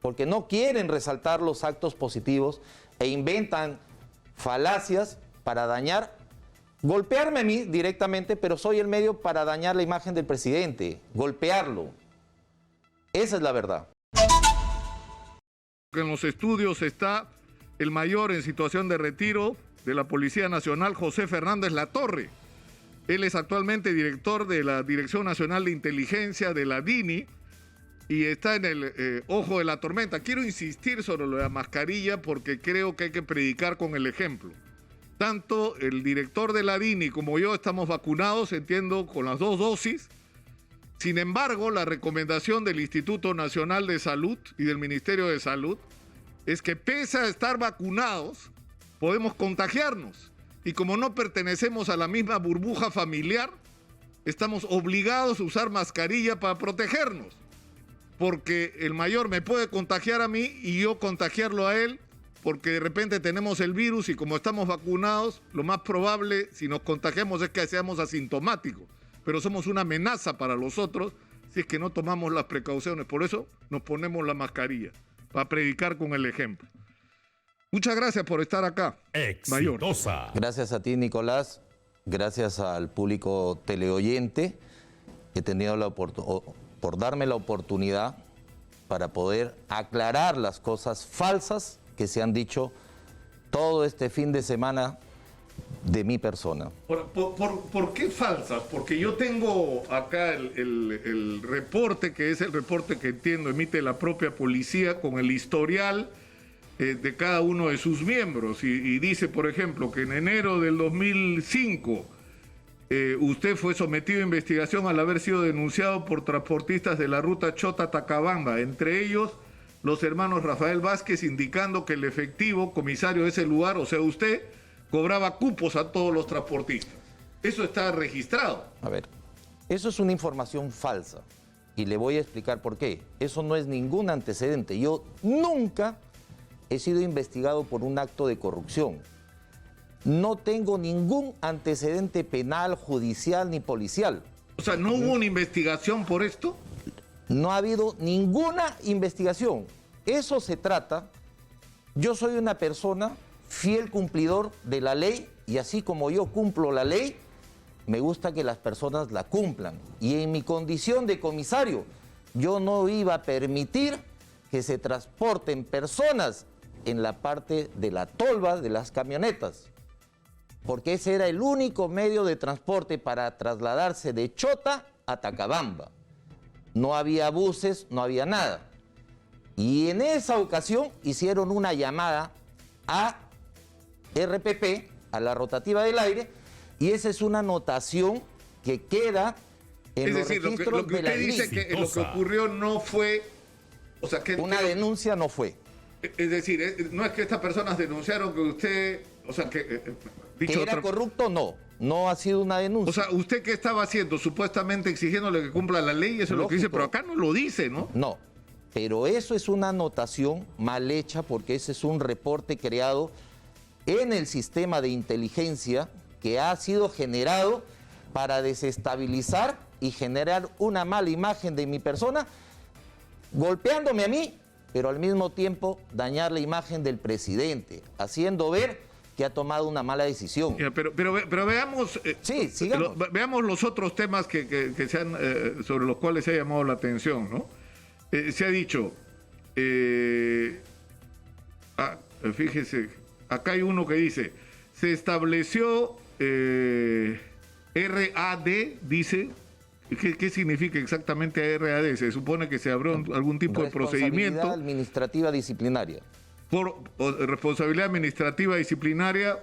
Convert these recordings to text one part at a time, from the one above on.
porque no quieren resaltar los actos positivos e inventan falacias para dañar, golpearme a mí directamente, pero soy el medio para dañar la imagen del presidente, golpearlo. Esa es la verdad. En los estudios está el mayor en situación de retiro de la Policía Nacional, José Fernández Latorre. Él es actualmente director de la Dirección Nacional de Inteligencia de la DINI y está en el ojo de la tormenta. Quiero insistir sobre lo de la mascarilla porque creo que hay que predicar con el ejemplo. Tanto el director de la DINI como yo estamos vacunados, entiendo, con las 2 dosis. Sin embargo, la recomendación del Instituto Nacional de Salud y del Ministerio de Salud es que pese a estar vacunados, podemos contagiarnos. Y como no pertenecemos a la misma burbuja familiar, estamos obligados a usar mascarilla para protegernos. Porque el mayor me puede contagiar a mí y yo contagiarlo a él, porque de repente tenemos el virus y como estamos vacunados, lo más probable si nos contagiamos es que seamos asintomáticos. Pero somos una amenaza para los otros si es que no tomamos las precauciones. Por eso nos ponemos la mascarilla, para predicar con el ejemplo. Muchas gracias por estar acá, mayor. Gracias a ti, Nicolás. Gracias al público teleoyente. He tenido por darme la oportunidad para poder aclarar las cosas falsas que se han dicho todo este fin de semana de mi persona. ¿Por qué falsas? Porque yo tengo acá el reporte, que es el reporte que entiendo emite la propia policía con el historial de cada uno de sus miembros. Y dice, por ejemplo, que en enero del 2005 usted fue sometido a investigación al haber sido denunciado por transportistas de la ruta Chota-Tacabamba, entre ellos los hermanos Rafael Vázquez, indicando que el efectivo comisario de ese lugar, o sea usted, cobraba cupos a todos los transportistas. Eso está registrado. A ver, eso es una información falsa y le voy a explicar por qué. Eso no es ningún antecedente. Yo nunca he sido investigado por un acto de corrupción. No tengo ningún antecedente penal, judicial ni policial. O sea, ¿no hubo una investigación por esto? No ha habido ninguna investigación. Eso se trata. Yo soy una persona fiel cumplidor de la ley y así como yo cumplo la ley, me gusta que las personas la cumplan. Y en mi condición de comisario, yo no iba a permitir que se transporten personas en la parte de la tolva de las camionetas, porque ese era el único medio de transporte para trasladarse de Chota a Tacabamba. No había buses, no había nada. Y en esa ocasión hicieron una llamada a RPP, a la rotativa del aire, y esa es una anotación que queda en los registros lo que de la usted dice que lo que ocurrió no fue, o sea, que una denuncia no fue. Es decir, no es que estas personas denunciaron que usted, o sea, que dicho que era corrupto, no ha sido una denuncia. O sea, ¿usted qué estaba haciendo? Supuestamente exigiéndole que cumpla la ley, eso es lo que dice, pero acá no lo dice, ¿no? No, pero eso es una anotación mal hecha porque ese es un reporte creado en el sistema de inteligencia que ha sido generado para desestabilizar y generar una mala imagen de mi persona, golpeándome a mí, pero al mismo tiempo dañar la imagen del presidente, haciendo ver que ha tomado una mala decisión. Pero veamos, sí, sigamos. Veamos los otros temas que se han, sobre los cuales se ha llamado la atención, ¿no? Se ha dicho, fíjese, acá hay uno que dice, se estableció RAD, dice. ¿Qué significa exactamente RAD? Se supone que se abrió algún tipo de procedimiento. Responsabilidad administrativa disciplinaria. Por responsabilidad administrativa disciplinaria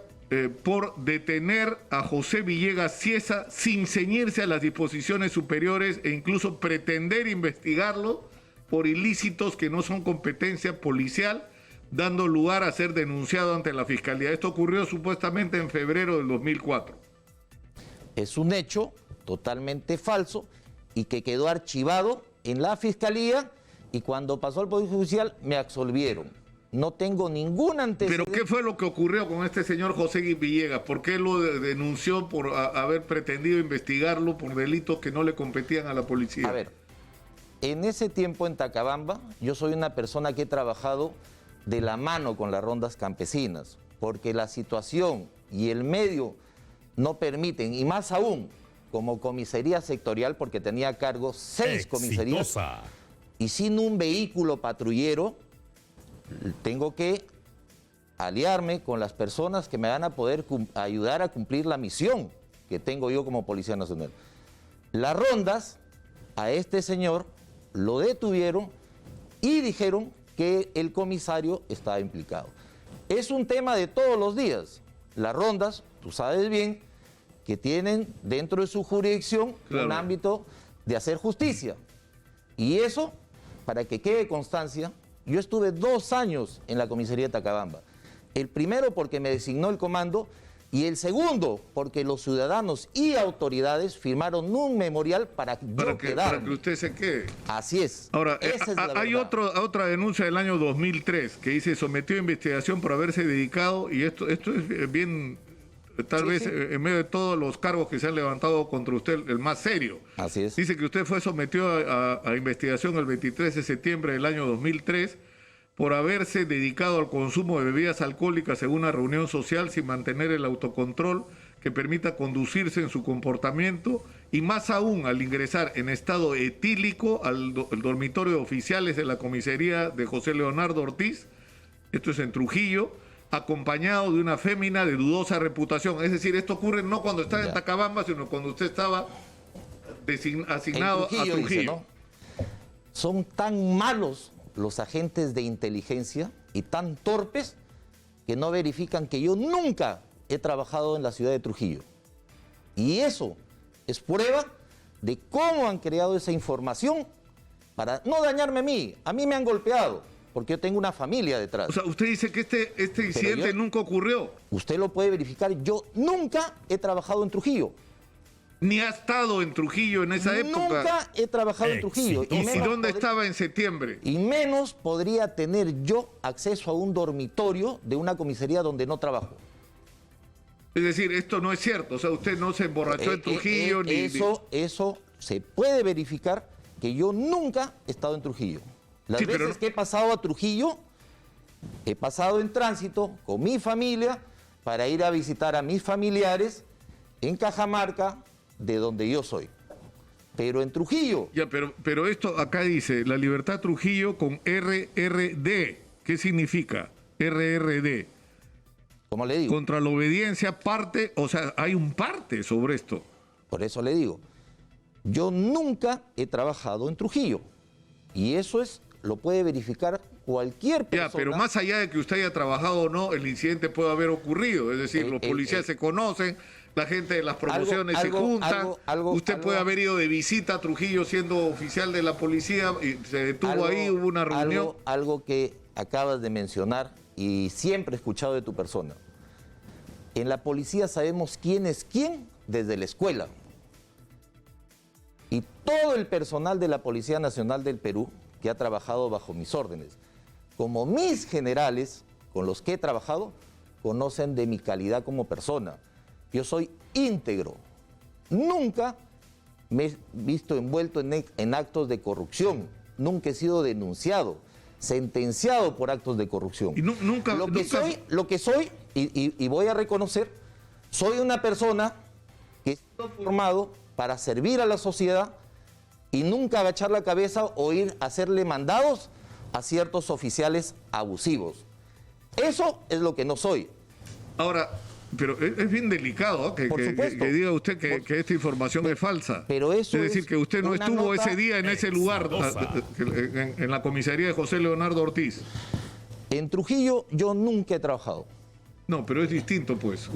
por detener a José Villegas Cieza sin ceñirse a las disposiciones superiores e incluso pretender investigarlo por ilícitos que no son competencia policial, dando lugar a ser denunciado ante la Fiscalía. Esto ocurrió supuestamente en febrero del 2004. Es un hecho totalmente falso y que quedó archivado en la Fiscalía y cuando pasó al Poder Judicial me absolvieron. No tengo ningún antecedente. ¿Pero qué fue lo que ocurrió con este señor José Villegas? ¿Por qué lo denunció por haber pretendido investigarlo por delitos que no le competían a la policía? A ver, en ese tiempo en Tacabamba, yo soy una persona que he trabajado de la mano con las rondas campesinas, porque la situación y el medio no permiten, y más aún, como comisaría sectorial, porque tenía a cargo 6 comisarías, y sin un vehículo patrullero, tengo que aliarme con las personas que me van a poder ayudar a cumplir la misión que tengo yo como Policía Nacional. Las rondas, a este señor lo detuvieron y dijeron que el comisario estaba implicado. Es un tema de todos los días. Las rondas, tú sabes bien, que tienen dentro de su jurisdicción un ámbito de hacer justicia. Y eso, para que quede constancia, yo estuve 2 años en la comisaría de Tacabamba. El primero porque me designó el comando y el segundo porque los ciudadanos y autoridades firmaron un memorial para quedarme. Para que usted se quede. Así es. Ahora, Esa es la hay verdad. otra denuncia del año 2003 que dice sometió a investigación por haberse dedicado, y esto es bien, tal vez en medio de todos los cargos que se han levantado contra usted, el más serio. Así es. Dice que usted fue sometido a investigación el 23 de septiembre del año 2003 por haberse dedicado al consumo de bebidas alcohólicas en una reunión social sin mantener el autocontrol que permita conducirse en su comportamiento, y más aún al ingresar en estado etílico al dormitorio de oficiales de la comisaría de José Leonardo Ortiz, esto es en Trujillo, acompañado de una fémina de dudosa reputación. Es decir, esto ocurre no cuando estaba en Tacabamba, sino cuando usted estaba asignado Trujillo, a Trujillo. dice, ¿no? Son tan malos los agentes de inteligencia y tan torpes que no verifican que yo nunca he trabajado en la ciudad de Trujillo. Y eso es prueba de cómo han creado esa información para no dañarme a mí. A mí me han golpeado, porque yo tengo una familia detrás. O sea, usted dice que este incidente nunca ocurrió. Usted lo puede verificar. Yo nunca he trabajado en Trujillo. Ni ha estado en Trujillo en esa época. Nunca he trabajado en Trujillo. ¿Y dónde estaba en septiembre? Y menos podría tener yo acceso a un dormitorio de una comisaría donde no trabajo. Es decir, esto no es cierto. O sea, usted no se emborrachó en Trujillo Eso se puede verificar, que yo nunca he estado en Trujillo. Las veces que he pasado a Trujillo, he pasado en tránsito con mi familia para ir a visitar a mis familiares en Cajamarca, de donde yo soy. Pero en Trujillo... Ya, pero esto acá dice, la Libertad Trujillo con RRD. ¿Qué significa RRD? Como le digo. Contra la obediencia, parte, o sea, hay un parte sobre esto. Por eso le digo, yo nunca he trabajado en Trujillo. Y eso lo puede verificar cualquier persona. Ya, pero más allá de que usted haya trabajado o no, el incidente puede haber ocurrido. Es decir, los policías se conocen, la gente de las promociones se junta. Usted puede haber ido de visita a Trujillo siendo oficial de la policía y se detuvo ahí, hubo una reunión. Algo que acabas de mencionar y siempre he escuchado de tu persona. En la policía sabemos quién es quién desde la escuela. Y todo el personal de la Policía Nacional del Perú, que ha trabajado bajo mis órdenes, como mis generales con los que he trabajado, conocen de mi calidad como persona. Yo soy íntegro. Nunca me he visto envuelto en actos de corrupción. Nunca he sido denunciado, sentenciado por actos de corrupción. Y nunca... Lo que soy, y voy a reconocer, soy una persona que he sido formado para servir a la sociedad y nunca agachar la cabeza o ir a hacerle mandados a ciertos oficiales abusivos. Eso es lo que no soy. Ahora, pero es bien delicado que diga usted que esta información es falsa. Pero eso es decir, que usted no estuvo ese día en ese lugar, en la comisaría de José Leonardo Ortiz. En Trujillo yo nunca he trabajado. No, pero es distinto, pues.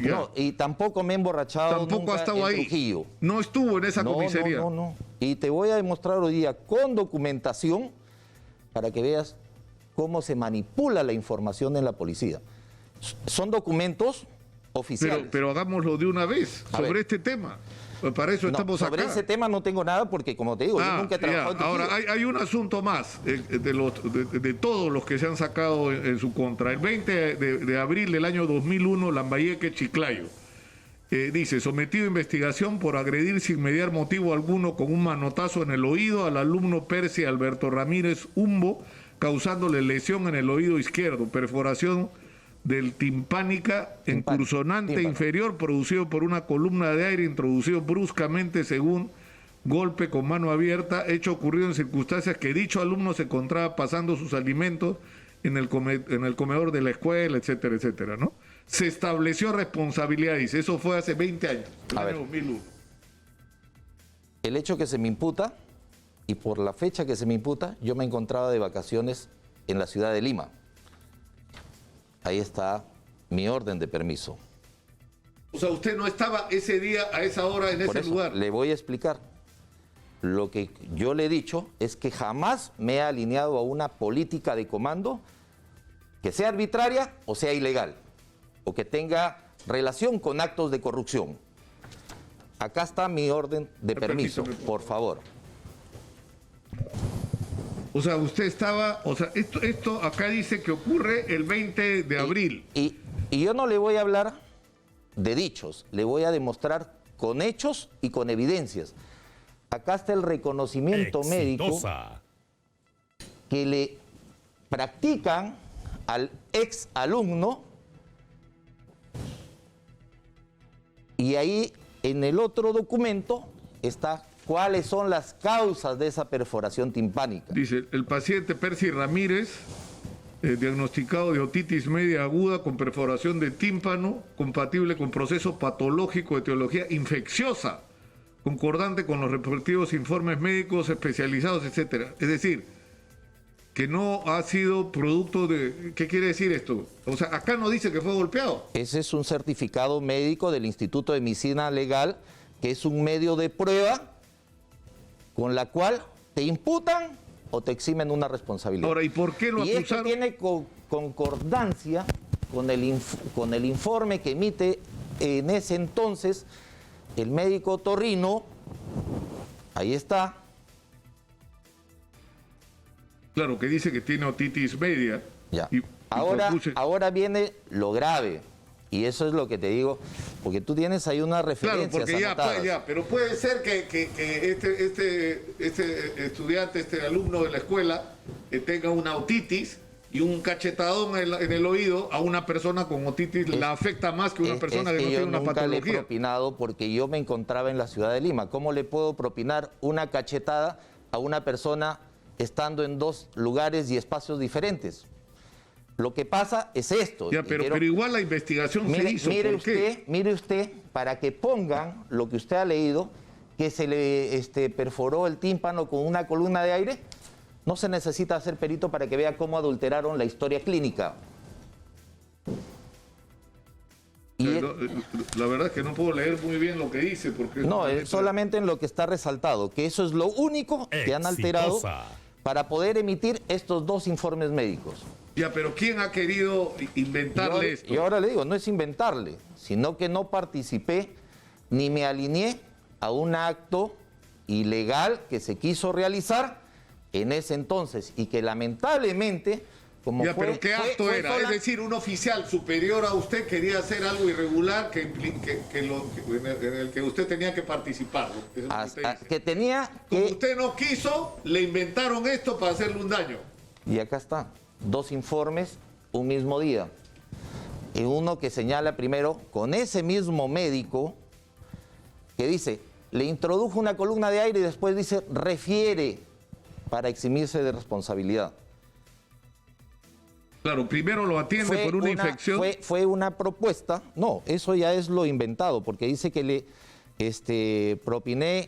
No, y tampoco me he emborrachado. Tampoco ha estado ahí. Trujillo. No estuvo en esa comisaría. No. Y te voy a demostrar hoy día con documentación para que veas cómo se manipula la información en la policía. Son documentos oficiales. Pero hagámoslo de una vez sobre este tema. Para eso estamos acá. Sobre ese tema no tengo nada porque, como te digo, yo nunca he trabajado en Trujillo. Ahora, hay un asunto más de todos los que se han sacado en su contra. El 20 de abril del año 2001, Lambayeque, Chiclayo. Dice, sometido a investigación por agredir sin mediar motivo alguno con un manotazo en el oído al alumno Percy Alberto Ramírez Humbo, causándole lesión en el oído izquierdo, perforación del timpánica encursionante inferior producido por una columna de aire introducido bruscamente según golpe con mano abierta, hecho ocurrido en circunstancias que dicho alumno se encontraba pasando sus alimentos en el comedor de la escuela, etcétera, etcétera, ¿no? Se estableció responsabilidad, dice, eso fue hace 20 años, el año 2001. El hecho que se me imputa, y por la fecha que se me imputa, yo me encontraba de vacaciones en la ciudad de Lima. Ahí está mi orden de permiso. O sea, usted no estaba ese día, a esa hora, en ese lugar. Le voy a explicar. Lo que yo le he dicho es que jamás me he alineado a una política de comando que sea arbitraria o sea ilegal, o que tenga relación con actos de corrupción. Acá está mi orden de permiso, por favor. O sea, usted estaba, o sea, esto acá dice que ocurre el 20 de abril. Y yo no le voy a hablar de dichos, le voy a demostrar con hechos y con evidencias. Acá está el reconocimiento médico que le practican al ex alumno, y ahí en el otro documento está cuáles son las causas de esa perforación timpánica. Dice, el paciente Percy Ramírez, diagnosticado de otitis media aguda con perforación de tímpano, compatible con proceso patológico de etiología infecciosa, concordante con los respectivos informes médicos especializados, etcétera. Es decir, que no ha sido producto de... ¿Qué quiere decir esto? O sea, acá no dice que fue golpeado. Ese es un certificado médico del Instituto de Medicina Legal, que es un medio de prueba con la cual te imputan o te eximen una responsabilidad. Ahora, ¿y por qué lo acusaron? Y esto tiene concordancia con el informe que emite en ese entonces el médico otorrino. Ahí está. Claro, que dice que tiene otitis media. Ya. Ahora viene lo grave. Y eso es lo que te digo, porque tú tienes ahí unas referencias. Claro, porque anotadas. pero puede ser que este estudiante, este alumno de la escuela, tenga una otitis y un cachetadón en el oído a una persona con otitis la afecta más que una persona que no tiene una patología. Yo nunca le he propinado porque yo me encontraba en la ciudad de Lima. ¿Cómo le puedo propinar una cachetada a una persona estando en dos lugares y espacios diferentes? Lo que pasa es esto. Ya, pero igual la investigación se hizo. Mire usted, para que pongan lo que usted ha leído, que se le perforó el tímpano con una columna de aire, no se necesita ser perito para que vea cómo adulteraron la historia clínica. La verdad es que no puedo leer muy bien lo que dice. Porque no, es solamente en lo que está resaltado, que eso es lo único que han alterado para poder emitir estos dos informes médicos. Ya, pero ¿quién ha querido inventarle esto? Y ahora le digo, no es inventarle, sino que no participé ni me alineé a un acto ilegal que se quiso realizar en ese entonces y que lamentablemente, como ya, pero ¿qué acto era? Es decir, un oficial superior a usted quería hacer algo irregular en el que usted tenía que participar. Como usted no quiso, le inventaron esto para hacerle un daño. Y acá está. Dos informes un mismo día. Y uno que señala primero con ese mismo médico que dice, le introdujo una columna de aire y después dice, refiere para eximirse de responsabilidad. Claro, primero lo atiende por una infección. Fue una propuesta, no, eso ya es lo inventado, porque dice que le propiné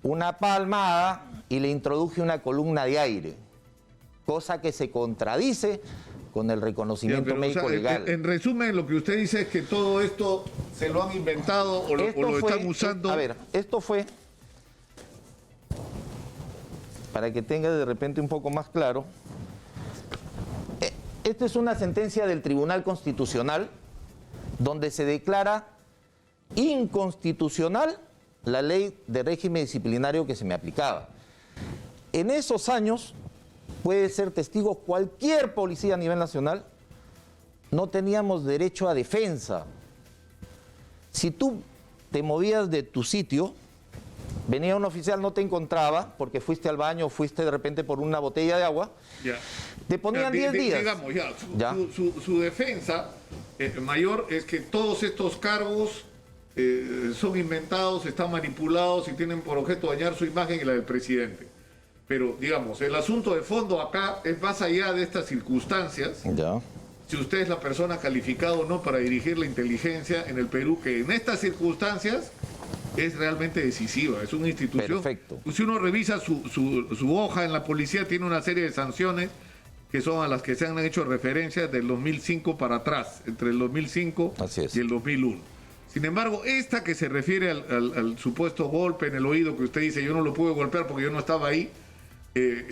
una palmada y le introduje una columna de aire. Cosa que se contradice con el reconocimiento médico legal. En resumen, lo que usted dice es que todo esto se lo han inventado o lo están usando. A ver, esto fue, para que tenga de repente un poco más claro, esta es una sentencia del Tribunal Constitucional donde se declara inconstitucional la ley de régimen disciplinario que se me aplicaba. En esos años, puede ser testigo cualquier policía a nivel nacional, no teníamos derecho a defensa. Si tú te movías de tu sitio, venía un oficial, no te encontraba, porque fuiste al baño, fuiste de repente por una botella de agua, Ya. te ponían 10 días. Digamos, Ya. Su defensa mayor es que todos estos cargos son inventados, están manipulados y tienen por objeto dañar su imagen y la del presidente. Pero, digamos, el asunto de fondo acá es más allá de estas circunstancias. Ya. Si usted es la persona calificada o no para dirigir la inteligencia en el Perú, que en estas circunstancias es realmente decisiva, es una institución. Perfecto. Si uno revisa su hoja en la policía, tiene una serie de sanciones que son a las que se han hecho referencias del 2005 para atrás, entre el 2005 Así es. y el 2001. Sin embargo, esta que se refiere al supuesto golpe en el oído que usted dice, yo no lo pude golpear porque yo no estaba ahí,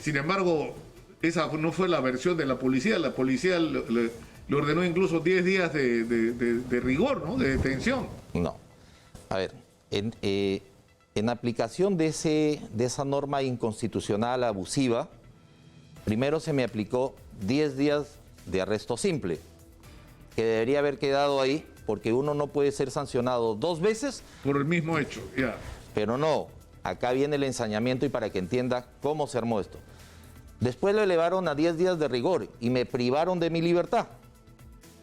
sin embargo, esa no fue la versión de la policía le ordenó incluso 10 días de rigor, ¿no? De detención. No. A ver, en aplicación de esa norma inconstitucional abusiva, primero se me aplicó 10 días de arresto simple, que debería haber quedado ahí, porque uno no puede ser sancionado 2 veces. Por el mismo hecho, ya. Pero no, acá viene el ensañamiento y para que entienda cómo se armó esto. Después lo elevaron a 10 días de rigor y me privaron de mi libertad.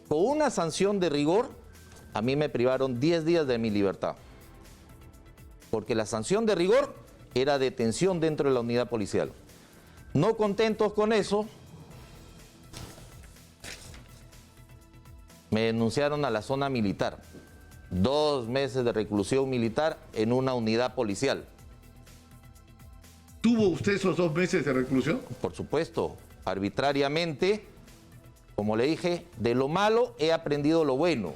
Con una sanción de rigor, a mí me privaron 10 días de mi libertad. Porque la sanción de rigor era detención dentro de la unidad policial. No contentos con eso, me denunciaron a la zona militar. 2 meses de reclusión militar en una unidad policial. ¿Tuvo usted esos 2 meses de reclusión? Por supuesto, arbitrariamente, como le dije, de lo malo he aprendido lo bueno,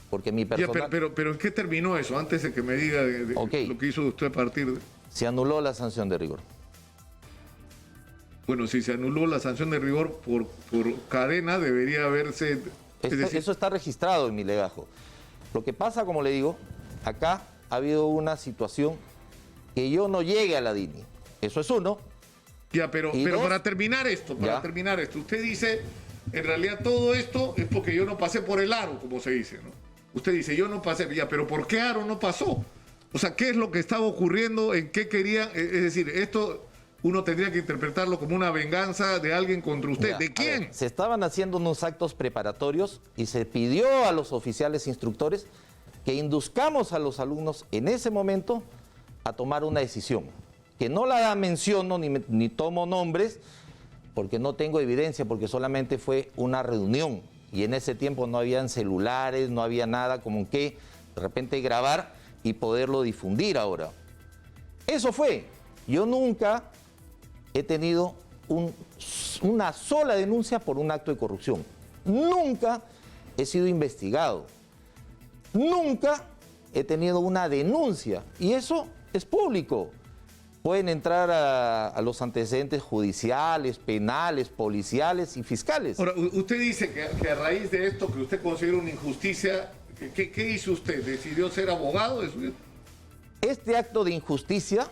porque mi persona... Ya, pero ¿en qué terminó eso? Antes de que me diga Ok. lo que hizo usted a partir de... Se anuló la sanción de rigor. Bueno, si se anuló la sanción de rigor por cadena, debería haberse... Eso está registrado en mi legajo. Lo que pasa, como le digo, acá ha habido una situación que yo no llegue a la DINI. Eso es uno. Ya, pero dos, para terminar esto, usted dice, en realidad todo esto es porque yo no pasé por el aro, como se dice, ¿no? Usted dice, yo no pasé, ya, pero ¿por qué aro no pasó? O sea, ¿qué es lo que estaba ocurriendo? ¿En qué querían? Es decir, esto uno tendría que interpretarlo como una venganza de alguien contra usted. Ya, ¿De quién? ver, se estaban haciendo unos actos preparatorios y se pidió a los oficiales instructores que induzcamos a los alumnos en ese momento a tomar una decisión. Que no la menciono ni tomo nombres porque no tengo evidencia, porque solamente fue una reunión y en ese tiempo no habían celulares, no había nada como que de repente grabar y poderlo difundir ahora. Eso fue. Yo nunca he tenido una sola denuncia por un acto de corrupción. Nunca he sido investigado. Nunca he tenido una denuncia. Y eso es público. Pueden entrar a los antecedentes judiciales, penales, policiales y fiscales. Ahora, usted dice que a raíz de esto que usted considera una injusticia, ¿qué hizo usted? ¿Decidió ser abogado? Este acto de injusticia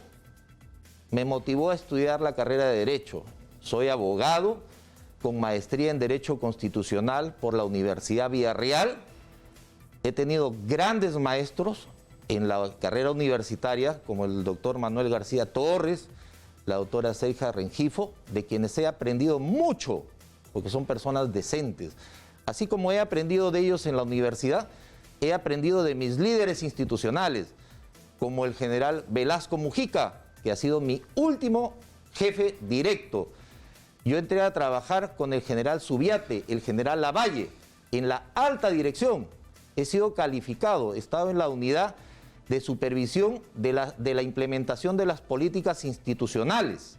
me motivó a estudiar la carrera de Derecho. Soy abogado con maestría en Derecho Constitucional por la Universidad Villarreal. He tenido grandes maestros en la carrera universitaria, como el doctor Manuel García Torres, la doctora Ceja Rengifo, de quienes he aprendido mucho, porque son personas decentes. Así como he aprendido de ellos en la universidad, he aprendido de mis líderes institucionales, como el general Velasco Mujica, que ha sido mi último jefe directo. Yo entré a trabajar con el general Subiate, el general Lavalle, en la alta dirección. He sido calificado, he estado en la unidad de supervisión de la implementación de las políticas institucionales.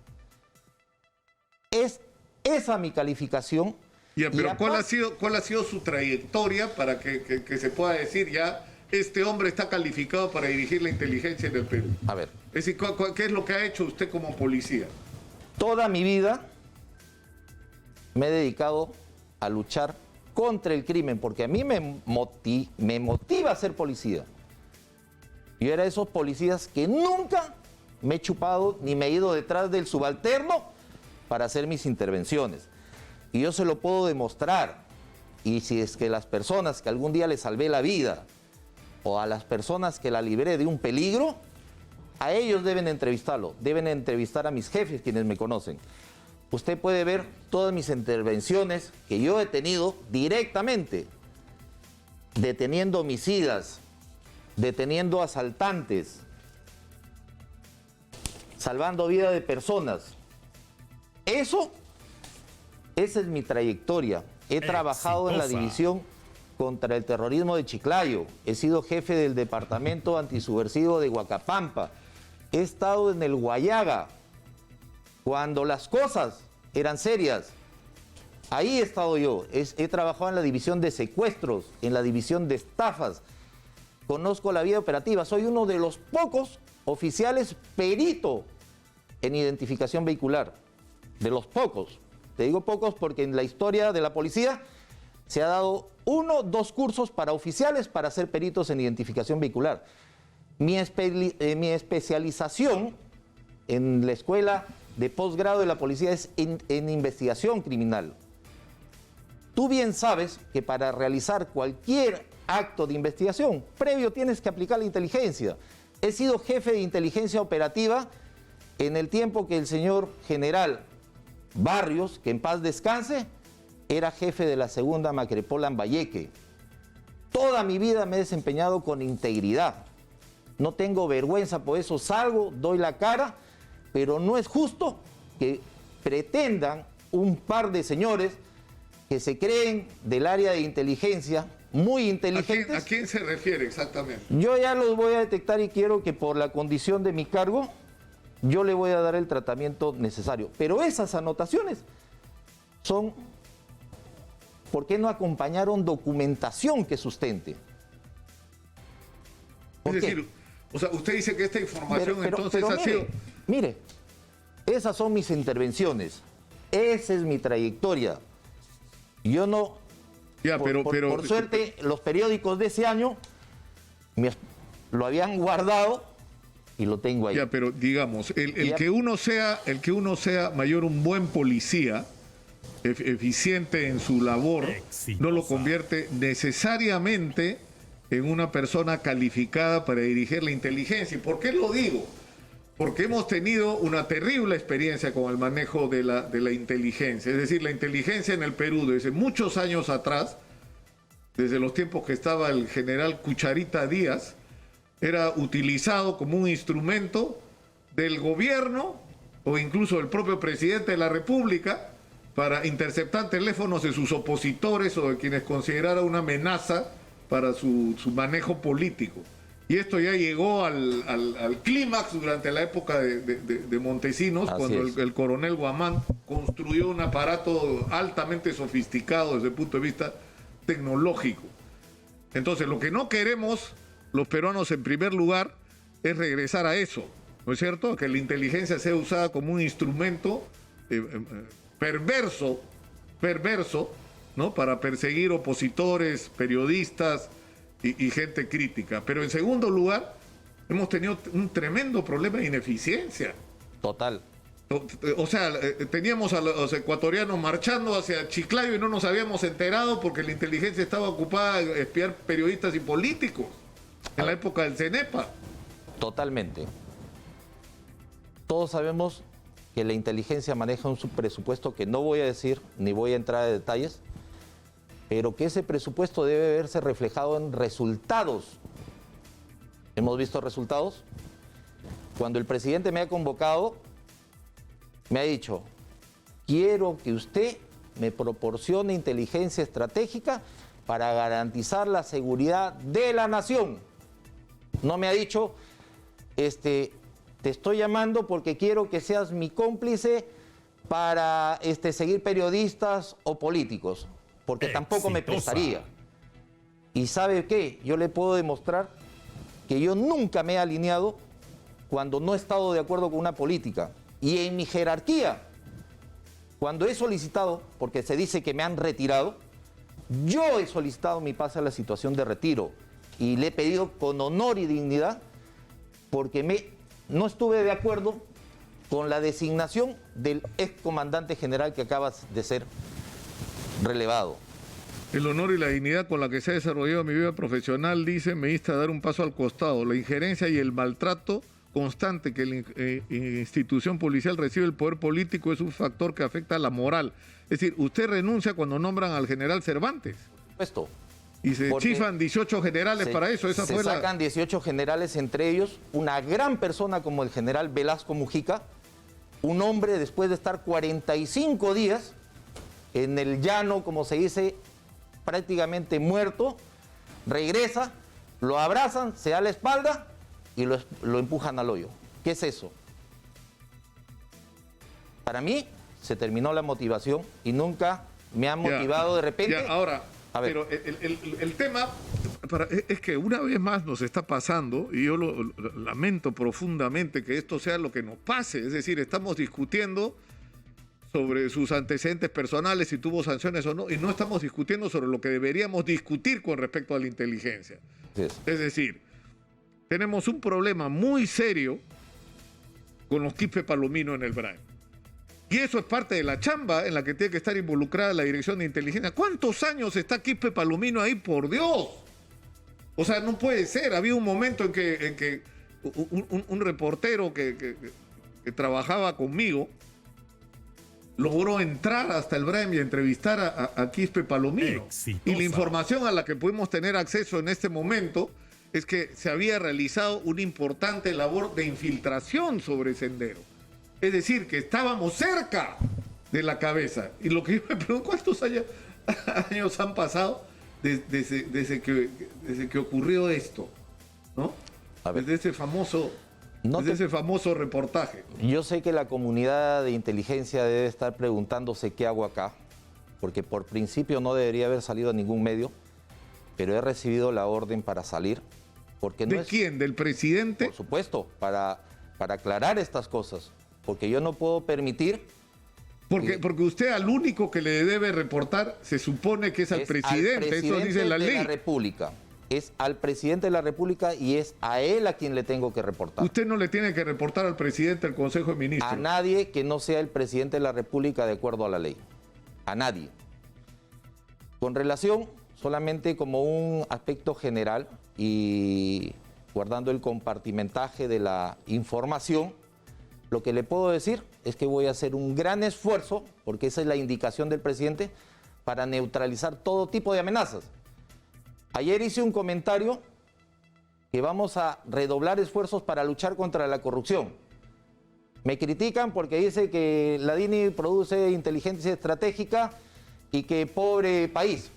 Es esa mi calificación. Ya, pero ¿cuál ha sido su trayectoria para que se pueda decir ya este hombre está calificado para dirigir la inteligencia en el Perú? A ver. Es decir, ¿qué es lo que ha hecho usted como policía? Toda mi vida me he dedicado a luchar contra el crimen, porque a mí me motiva a ser policía. Yo era de esos policías que nunca me he chupado ni me he ido detrás del subalterno para hacer mis intervenciones. Y yo se lo puedo demostrar. Y si es que las personas que algún día les salvé la vida o a las personas que la libré de un peligro, a ellos deben entrevistarlo, deben entrevistar a mis jefes, quienes me conocen. Usted puede ver todas mis intervenciones que yo he tenido directamente, deteniendo homicidas, deteniendo asaltantes, salvando vida de personas. Esa es mi trayectoria. He trabajado en la división contra el terrorismo de Chiclayo. He sido jefe del departamento antisubversivo de Huacapampa. He estado en el Guayaga cuando las cosas eran serias. Ahí he estado yo. He trabajado en la división de secuestros, en la división de estafas. Conozco la vida operativa. Soy uno de los pocos oficiales perito en identificación vehicular. De los pocos. Te digo pocos porque en la historia de la policía se ha dado 1 o 2 cursos para oficiales para ser peritos en identificación vehicular. Mi especialización en la escuela de posgrado de la policía es en investigación criminal. Tú bien sabes que para realizar cualquier acto de investigación, previo tienes que aplicar la inteligencia. He sido jefe de inteligencia operativa en el tiempo que el señor general Barrios, que en paz descanse, era jefe de la segunda Macrepol Lambayeque. Toda mi vida me he desempeñado con integridad. No tengo vergüenza, por eso salgo, doy la cara, pero no es justo que pretendan un par de señores que se creen del área de inteligencia, muy inteligentes. ¿A quién se refiere exactamente? Yo ya los voy a detectar y quiero que por la condición de mi cargo, yo le voy a dar el tratamiento necesario. Pero esas anotaciones son... ¿Por qué no acompañaron documentación que sustente? Es decir, o sea, usted dice que esta información entonces ha sido... Mire, esas son mis intervenciones. Esa es mi trayectoria. Yo no... Ya, por suerte, los periódicos de ese año lo habían guardado y lo tengo ahí. Ya, pero digamos, el que uno sea mayor, un buen policía, eficiente en su labor, no lo convierte necesariamente en una persona calificada para dirigir la inteligencia. ¿Y por qué lo digo? Porque hemos tenido una terrible experiencia con el manejo de la inteligencia. Es decir, la inteligencia en el Perú desde muchos años atrás, desde los tiempos que estaba el general Cucharita Díaz, era utilizado como un instrumento del gobierno o incluso del propio presidente de la República para interceptar teléfonos de sus opositores o de quienes considerara una amenaza para su manejo político. Y esto ya llegó al clímax durante la época de Montesinos, Así cuando es. el coronel Guamán construyó un aparato altamente sofisticado desde el punto de vista tecnológico. Entonces, lo que no queremos los peruanos en primer lugar es regresar a eso, ¿no es cierto? Que la inteligencia sea usada como un instrumento perverso, ¿no? Para perseguir opositores, periodistas y gente crítica. Pero en segundo lugar, hemos tenido un tremendo problema de ineficiencia. Total. O sea, teníamos a los ecuatorianos marchando hacia Chiclayo y no nos habíamos enterado porque la inteligencia estaba ocupada en espiar periodistas y políticos en la época del CENEPA. Totalmente. Todos sabemos que la inteligencia maneja un presupuesto que no voy a decir ni voy a entrar a detalles, pero que ese presupuesto debe verse reflejado en resultados. ¿Hemos visto resultados? Cuando el presidente me ha convocado, me ha dicho, quiero que usted me proporcione inteligencia estratégica para garantizar la seguridad de la nación. No me ha dicho, te estoy llamando porque quiero que seas mi cómplice para seguir periodistas o políticos, porque tampoco me prestaría. ¿Y sabe qué? Yo le puedo demostrar que yo nunca me he alineado cuando no he estado de acuerdo con una política. Y en mi jerarquía, cuando he solicitado, porque se dice que me han retirado, yo he solicitado mi pase a la situación de retiro y le he pedido con honor y dignidad porque no estuve de acuerdo con la designación del excomandante general que acaba de ser relevado. El honor y la dignidad con la que se ha desarrollado mi vida profesional, dice, me insta a dar un paso al costado. La injerencia y el maltrato constante que la institución policial recibe el poder político es un factor que afecta a la moral. Es decir, usted renuncia cuando nombran al general Cervantes. Esto. Y se chifan 18 generales para eso. Esa fue sacan 18 generales, entre ellos una gran persona como el general Velasco Mujica, un hombre después de estar 45 días en el llano, como se dice, prácticamente muerto, regresa, lo abrazan, se da la espalda y lo empujan al hoyo. ¿Qué es eso? Para mí se terminó la motivación y nunca me ha motivado de repente. Ya, ahora, pero el tema es que una vez más nos está pasando, y yo lo lamento profundamente que esto sea lo que nos pase, es decir, estamos discutiendo sobre sus antecedentes personales, si tuvo sanciones o no, y no estamos discutiendo sobre lo que deberíamos discutir con respecto a la inteligencia. Es decir, tenemos un problema muy serio con los Quispe Palomino en el BRAEM. Y eso es parte de la chamba en la que tiene que estar involucrada la Dirección de Inteligencia. ¿Cuántos años está Quispe Palomino ahí, por Dios? O sea, no puede ser. Había un momento en que un reportero que trabajaba conmigo logró entrar hasta el BRAEM y entrevistar a Quispe Palomino. Exitosa. Y la información a la que pudimos tener acceso en este momento es que se había realizado una importante labor de infiltración sobre Sendero. Es decir, que estábamos cerca de la cabeza. Y lo que yo me pregunto, ¿cuántos años han pasado desde que ocurrió esto? ¿No? Desde ese famoso reportaje. Yo sé que la comunidad de inteligencia debe estar preguntándose qué hago acá, porque por principio no debería haber salido a ningún medio, pero he recibido la orden para salir. Porque no ¿De quién? ¿Del presidente? Por supuesto, para aclarar estas cosas. Porque yo no puedo permitir... Porque usted al único que le debe reportar se supone que es al presidente. Eso dice la ley. De la República. Es al presidente de la República y es a él a quien le tengo que reportar. Usted no le tiene que reportar al presidente del Consejo de Ministros. A nadie que no sea el presidente de la República de acuerdo a la ley. A nadie. Con relación, solamente como un aspecto general y guardando el compartimentaje de la información, lo que le puedo decir es que voy a hacer un gran esfuerzo, porque esa es la indicación del presidente, para neutralizar todo tipo de amenazas. Ayer hice un comentario que vamos a redoblar esfuerzos para luchar contra la corrupción. Me critican porque dice que la DINI produce inteligencia estratégica y que pobre país.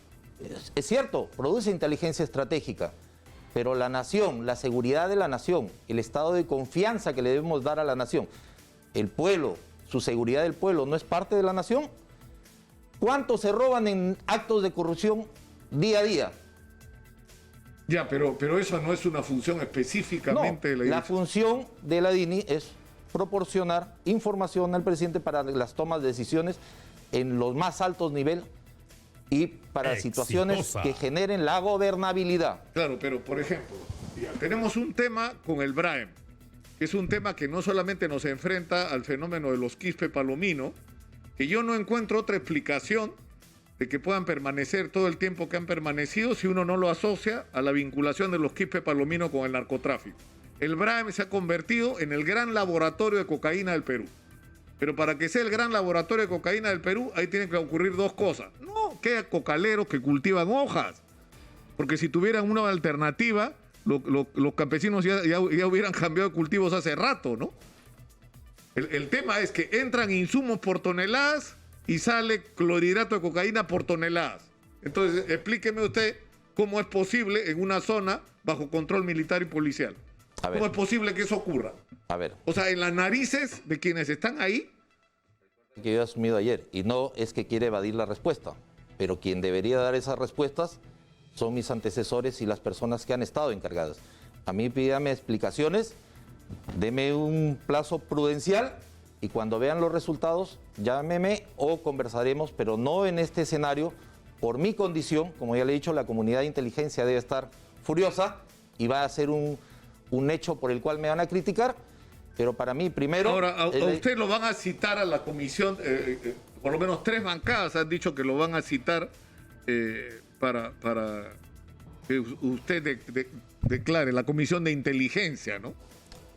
Es cierto, produce inteligencia estratégica, pero la nación, la seguridad de la nación, el estado de confianza que le debemos dar a la nación, el pueblo, su seguridad del pueblo, ¿no es parte de la nación? ¿Cuántos se roban en actos de corrupción día a día? Ya, pero eso no es una función específicamente de la DINI. La función de la DINI es proporcionar información al presidente para las tomas de decisiones en los más altos niveles y para situaciones que generen la gobernabilidad. Claro, pero por ejemplo, ya, tenemos un tema con el BRAEM, que es un tema que no solamente nos enfrenta al fenómeno de los Quispe Palomino, que yo no encuentro otra explicación de que puedan permanecer todo el tiempo que han permanecido si uno no lo asocia a la vinculación de los Quispe Palomino con el narcotráfico. El BRAEM se ha convertido en el gran laboratorio de cocaína del Perú. Pero para que sea el gran laboratorio de cocaína del Perú, ahí tienen que ocurrir dos cosas. No, que haya cocaleros que cultivan hojas. Porque si tuvieran una alternativa, los campesinos ya hubieran cambiado de cultivos hace rato, ¿no? El tema es que entran insumos por toneladas y sale clorhidrato de cocaína por toneladas. Entonces, explíqueme usted cómo es posible en una zona bajo control militar y policial. ¿Cómo es posible que eso ocurra? A ver. O sea, en las narices de quienes están ahí. Que yo he asumido ayer, y no es que quiere evadir la respuesta, pero quien debería dar esas respuestas son mis antecesores y las personas que han estado encargadas. A mí pídame explicaciones, deme un plazo prudencial y cuando vean los resultados, llámeme o conversaremos, pero no en este escenario. Por mi condición, como ya le he dicho, la comunidad de inteligencia debe estar furiosa y va a ser un hecho por el cual me van a criticar, pero para mí primero... Ahora, a usted lo van a citar a la comisión, por lo menos 3 bancadas han dicho que lo van a citar para que usted declare la Comisión de Inteligencia, ¿no?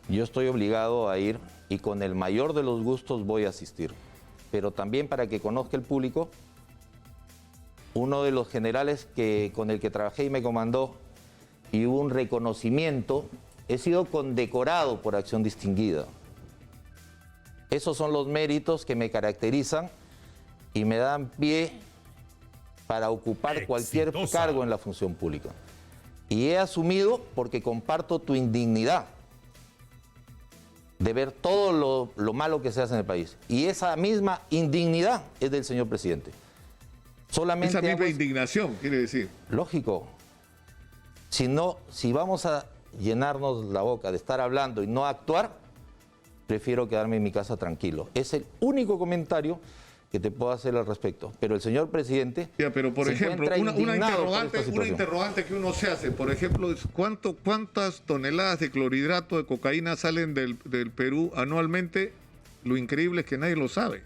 Yo estoy obligado a ir y con el mayor de los gustos voy a asistir. Pero también para que conozca el público, uno de los generales con el que trabajé y me comandó y hubo un reconocimiento, he sido condecorado por acción distinguida. Esos son los méritos que me caracterizan y me dan pie para ocupar cualquier cargo en la función pública. Y he asumido porque comparto tu indignidad de ver todo lo malo que se hace en el país. Y esa misma indignidad es del señor presidente. Solamente esa misma indignación, quiere decir. Lógico. Si vamos a llenarnos la boca de estar hablando y no actuar, prefiero quedarme en mi casa tranquilo. Es el único comentario que te puedo hacer al respecto. Pero el señor presidente... Ya, pero por ejemplo, una interrogante que uno se hace, por ejemplo, es ¿cuántas toneladas de clorhidrato de cocaína salen del Perú anualmente? Lo increíble es que nadie lo sabe.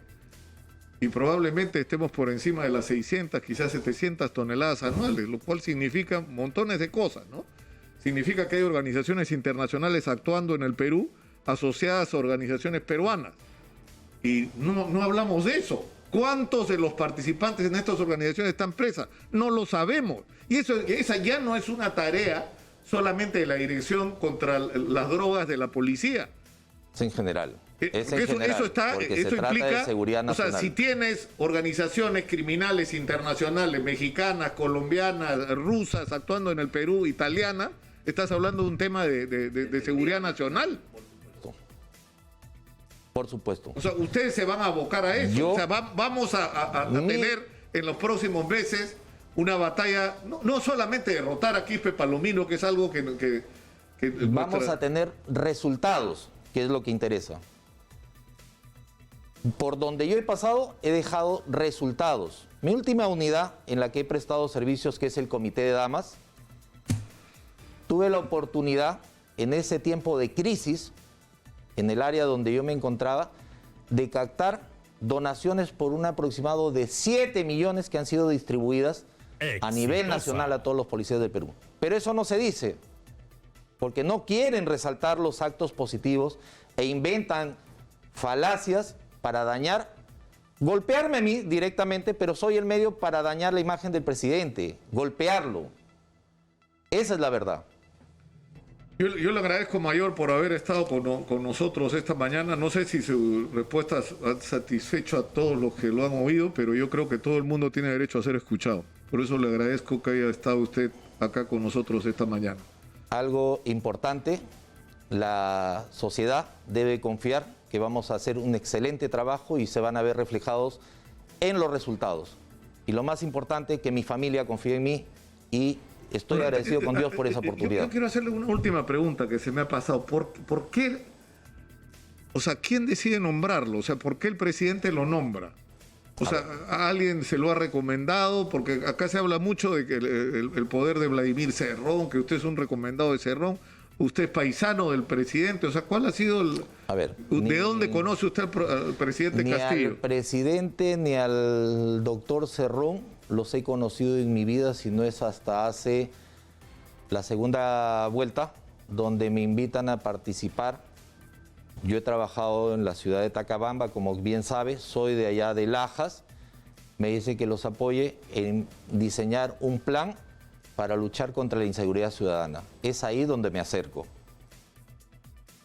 Y probablemente estemos por encima de las 600, quizás 700 toneladas anuales, lo cual significa montones de cosas, ¿no? Significa que hay organizaciones internacionales actuando en el Perú asociadas a organizaciones peruanas. Y no hablamos de eso. ¿Cuántos de los participantes en estas organizaciones están presas? No lo sabemos. Y esa ya no es una tarea solamente de la Dirección contra las Drogas de la Policía. Es en general. Eso implica, o sea, si tienes organizaciones criminales internacionales, mexicanas, colombianas, rusas, actuando en el Perú, italiana, estás hablando de un tema de seguridad nacional. Por supuesto. O sea, ustedes se van a abocar a eso. O sea, vamos a tener en los próximos meses una batalla, no solamente derrotar a Quispe Palomino, que es algo que vamos a tener resultados, que es lo que interesa. Por donde yo he pasado, he dejado resultados. Mi última unidad en la que he prestado servicios, que es el Comité de Damas, tuve la oportunidad en ese tiempo de crisis, en el área donde yo me encontraba, de captar donaciones por un aproximado de 7 millones que han sido distribuidas a nivel nacional a todos los policías del Perú. Pero eso no se dice, porque no quieren resaltar los actos positivos e inventan falacias para dañar, golpearme a mí directamente, pero soy el medio para dañar la imagen del presidente, golpearlo. Esa es la verdad. Yo le agradezco, mayor, por haber estado con nosotros esta mañana. No sé si su respuesta ha satisfecho a todos los que lo han oído, pero yo creo que todo el mundo tiene derecho a ser escuchado. Por eso le agradezco que haya estado usted acá con nosotros esta mañana. Algo importante, la sociedad debe confiar que vamos a hacer un excelente trabajo y se van a ver reflejados en los resultados. Y lo más importante, que mi familia confíe en mí y estoy agradecido con Dios por esa oportunidad. Yo quiero hacerle una última pregunta que se me ha pasado. ¿Por qué? O sea, ¿quién decide nombrarlo? O sea, ¿por qué el presidente lo nombra? O sea, ¿a alguien se lo ha recomendado? Porque acá se habla mucho de que el poder de Vladimir Cerrón, que usted es un recomendado de Cerrón, usted es paisano del presidente. O sea, ¿cuál ha sido el... A ver, ¿de dónde conoce usted al presidente Castillo? Ni al presidente ni al doctor Cerrón los he conocido en mi vida, si no es hasta hace la segunda vuelta, donde me invitan a participar. Yo he trabajado en la ciudad de Tacabamba, como bien sabe, soy de allá de Lajas. Me dice que los apoye en diseñar un plan para luchar contra la inseguridad ciudadana. Es ahí donde me acerco.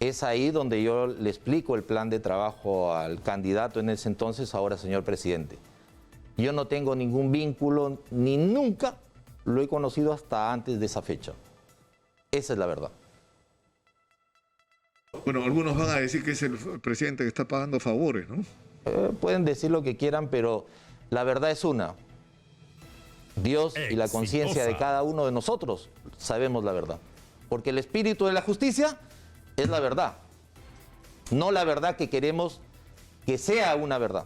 Es ahí donde yo le explico el plan de trabajo al candidato en ese entonces, ahora señor presidente. Yo no tengo ningún vínculo, ni nunca lo he conocido hasta antes de esa fecha. Esa es la verdad. Bueno, algunos van a decir que es el presidente que está pagando favores, ¿no? Pueden decir lo que quieran, pero la verdad es una. Dios y la conciencia de cada uno de nosotros sabemos la verdad. Porque el espíritu de la justicia es la verdad. No la verdad que queremos que sea una verdad.